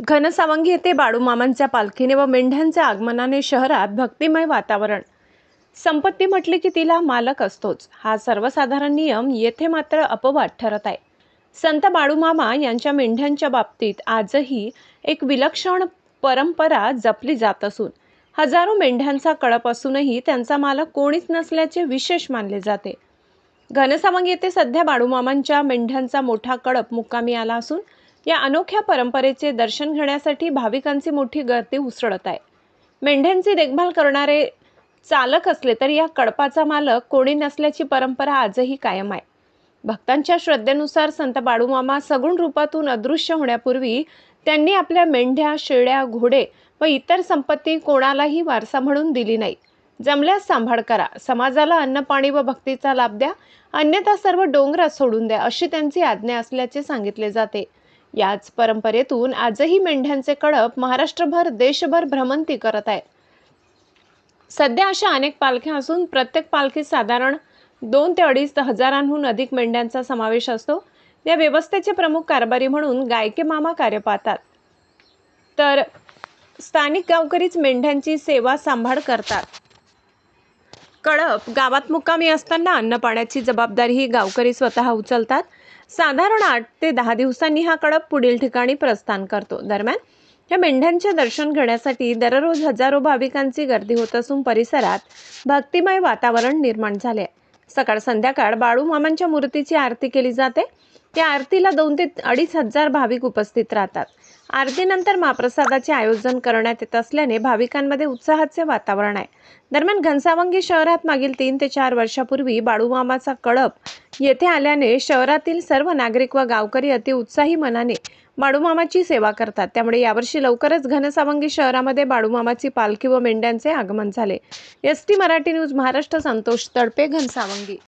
घनसावंगी येथे बाळूमामांच्या पालखीने व मेंढ्यांच्या आगमनाने शहरात भक्तिमय वातावरण। संपत्ती म्हटली की तिला मालक असतोच, हा सर्वसाधारण नियम येथे मात्र अपवाद ठरत आहे। संत बाळूमामा यांच्या मेंढ्यांच्या बाबतीत आजही एक विलक्षण परंपरा जपली जात असून हजारो मेंढ्यांचा कळप असूनही त्यांचा मालक कोणीच नसल्याचे विशेष मानले जाते। घनसावंगी येथे सध्या बाळूमामांच्या मेंढ्यांचा मोठा कळप मुक्कामी आला असून या अनोख्या परंपरेचे दर्शन घेण्यासाठी भाविकांची मोठी गर्दी उसळत आहे। मेंढ्यांची देखभाल करणारे चालक असले तरी या कळपाचा मालक कोणी नसल्याची परंपरा आजही कायम आहे। भक्तांच्या श्रद्धेनुसार संत बाळूमामा सगुण रूपातून अदृश्य होण्यापूर्वी त्यांनी आपल्या मेंढ्या, शेळ्या, घोडे व इतर संपत्ती कोणालाही वारसा म्हणून दिली नाही। जमल्यास सांभाळ करा, समाजाला अन्न पाणी व भक्तीचा लाभ द्या, अन्यथा सर्व डोंगरात सोडून द्या, अशी त्यांची आज्ञा असल्याचे सांगितले जाते। याच परंपरेतून आजही मेंढ्यांचे कळप महाराष्ट्रभर, देशभर भ्रमंती करत आहे। सध्या अशा अनेक पालख्या असून प्रत्येक पालखीत साधारण 2 ते 2.5 हजारांहून अधिक मेंढ्यांचा समावेश असतो। या व्यवस्थेचे प्रमुख कारभारी म्हणून गायके मामा कार्य पाहतात, तर स्थानिक गावकरीच मेंढ्यांची सेवा सांभाळ करतात। कळप गावात मुक्कामी असताना अन्न पाण्याची जबाबदारी ही गावकरी स्वतः उचलतात। साधारण 8 ते 10 दिवसांनी हा कळप पुढील ठिकाणी प्रस्थान करतो। दरम्यान या मेंढ्यांचे दर्शन घेण्यासाठी दररोज हजारो भाविकांची गर्दी होत असून परिसरात भक्तिमय वातावरण निर्माण झाले आहे। सकाळ संध्याकाळ बाळूमामांच्या मूर्तीची आरती केली जाते। या आरतीला 2 ते 2.5 हजार भाविक उपस्थित राहतात। आरतीनंतर महाप्रसादाचे आयोजन करण्यात येत असल्याने भाविकांमध्ये उत्साहाचे वातावरण आहे। दरम्यान घनसावंगी शहरात मागील 3 ते 4 वर्षापूर्वी बाळूमामाचा कळप येथे आल्याने शहरातील सर्व नागरिक व गावकरी अतिउत्साही मनाने बाळूमामाची सेवा करतात। त्यामुळे यावर्षी लवकरच घनसावंगी शहरामध्ये बाळूमामाची पालखी व मेंढ्यांचे आगमन झाले। ST Marathi news Maharashtra, Santosh Tadpe, Ghansawangi.